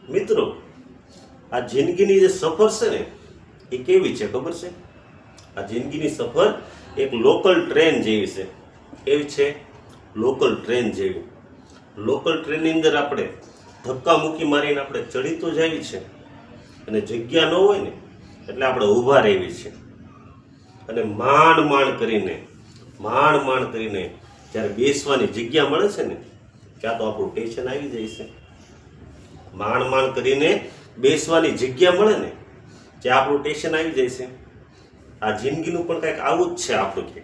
મિત્રો, આ જિંદગીની જે સફર છે ને એ કેવી છે ખબર છે? આ જિંદગીની સફર એક લોકલ ટ્રેન જેવી છે. કેવી છે? લોકલ ટ્રેન જેવી. લોકલ ટ્રેનની અંદર આપણે ધક્કા મૂકી મારીને આપણે ચડી તો જઈએ છે, અને જગ્યા ન હોય ને એટલે આપણે ઊભા રહેવી છે. અને માંડ માંડ કરીને જ્યારે બેસવાની જગ્યા મળે છે ને ત્યાં તો આપણું ટેન્શન આવી જાય છે. માંડ કરીને બેસવાની જગ્યા મળે ને ત્યાં આપણું ટેન્શન આવી જાય છે. આ જિંદગીનું પણ કંઈક આવું જ છે આપણું. કે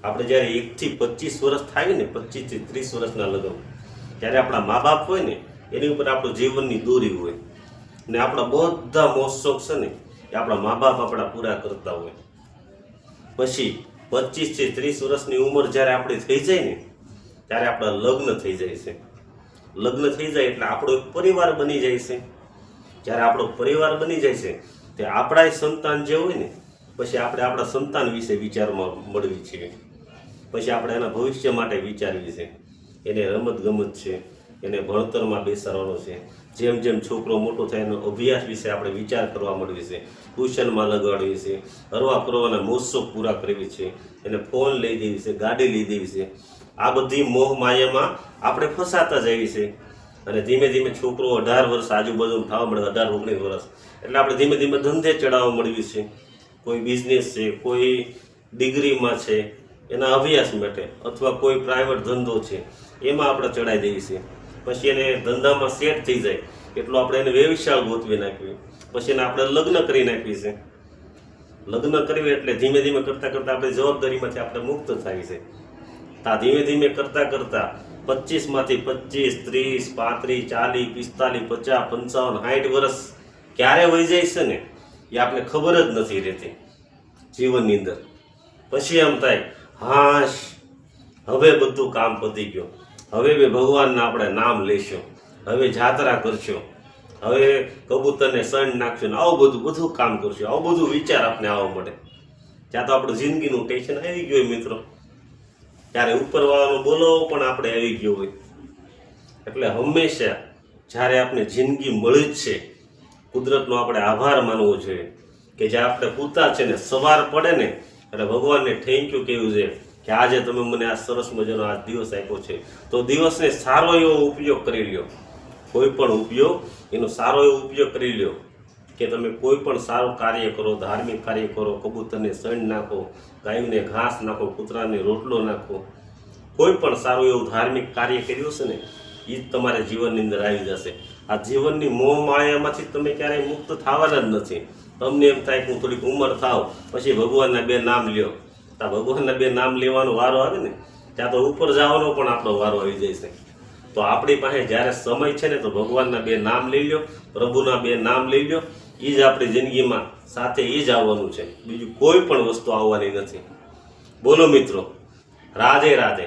આપણે જ્યારે 1 થી 25 વર્ષ થાય ને, 25 થી 30 વર્ષના લગ્ન, ત્યારે આપણા મા બાપ હોય ને એની ઉપર આપણું જીવનની દોરી હોય, ને આપણા બધા મોજશોખ છે ને એ આપણા મા બાપ આપણા પૂરા કરતા હોય. પછી 25 થી 30 વર્ષની ઉંમર જ્યારે આપણી થઈ જાય ને ત્યારે આપણા લગ્ન થઈ જાય છે. લગ્ન થઈ જાય એટલે આપણો એક પરિવાર બની જાય છે. જ્યારે આપણો પરિવાર બની જાય છે તે આપણા સંતાન જે હોય ને પછી આપણે આપણા સંતાન વિશે વિચારમાં મળવી છે. પછી આપણે એના ભવિષ્ય માટે વિચારવી છે. એને રમતગમત છે, એને ભણતરમાં બેસાડવાનો છે. જેમ જેમ છોકરો મોટો થાય એનો અભ્યાસ વિશે આપણે વિચાર કરવા મળવી છે. ટ્યુશનમાં લગાડવી છે, હરવા ફરવાના મોજશોખ પૂરા કરવી છે, એને ફોન લઈ દેવી છે, ગાડી લઈ દેવી છે. આ બધી મોહ માયામાં આપણે ફસાતા જઈએ છે. અને ધીમે ધીમે છોકરો 18 વર્ષ આજુબાજુ થવા મળે, 18-19 વર્ષ એટલે આપણે ધીમે ધીમે ધંધે ચડાવવા મળવી છે. કોઈ બિઝનેસ છે, કોઈ ડિગ્રીમાં છે એના અભ્યાસ માટે, અથવા કોઈ પ્રાઇવેટ ધંધો છે એમાં આપણે ચડાવી દઈએ છીએ. પછી એને ધંધામાં સેટ થઈ જાય એટલું આપણે એને વ્યવસાય ગોતવી નાખવી. પછી એને આપણે લગ્ન કરી નાખવી છે. લગ્ન કરવી એટલે ધીમે ધીમે કરતાં આપણે જવાબદારીમાંથી આપણે મુક્ત થાય છે. આ ધીમે ધીમે કરતાં 25 માંથી 25, 30, 35, 40, 50, 55, 60 વર્ષ ક્યારે વહી જાય છે ને એ આપણે ખબર જ નથી રહેતી જીવનની અંદર. પછી એમ થાય, હાશ, હવે બધું કામ પતી ગયું, હવે ભગવાનના આપણે નામ લઈશું, હવે જાત્રા કરશું, હવે કબૂતરને સણ નાખશું, ને આવું બધું કામ કરશું, આવું બધું વિચાર આપણે આવવા મળે. ત્યાં તો આપણું જિંદગીનું ટેન્શન આવી ગયું હોય મિત્રો. ત્યારે ઉપરવાળાનો બોલાવો પણ આપણે આવી ગયો હોય. એટલે હંમેશા જ્યારે આપણે જિંદગી મળી જ છે, કુદરતનો આપણે આભાર માનવો જોઈએ. કે જે આપણે પૂતા છે ને સવાર પડે ને એટલે ભગવાનને થેન્ક યુ કહેવું છે કે આજે તમે મને આ સરસ મજાનો આ દિવસ આપ્યો છે. તો દિવસને સારો એવો ઉપયોગ કરી લ્યો. કોઈ પણ ઉપયોગ એનો સારો એવો ઉપયોગ કરી લ્યો. કે તમે કોઈ પણ સારું કાર્ય કરો, ધાર્મિક કાર્ય કરો, કબૂતરને સણ નાખો, ગાયને ઘાસ નાખો, કૂતરાને રોટલો નાખો, કોઈ પણ સારું એવું ધાર્મિક કાર્ય કર્યું છે ને એ જ તમારે જીવનની અંદર આવી જશે. આ જીવનની મોહ માયામાંથી તમે ક્યારેય મુક્ત થવાના જ નથી. તમને એમ થાય કે હું થોડીક ઉંમર થાવ પછી ભગવાનના 2 નામ લ્યો. આ ભગવાનના 2 નામ લેવાનો વારો આવે ને ત્યાં તો ઉપર જવાનો પણ આપણો વારો આવી જાય છે. તો આપણી પાસે જ્યારે સમય છે ને તો ભગવાનના 2 નામ લઈ લો, પ્રભુના 2 નામ લઈ લો. એ જ આપણી જિંદગીમાં સાથે એ જ આવવાનું છે. બીજું કોઈ પણ વસ્તુ આવવાની નથી. બોલો મિત્રો, રાધે રાધે.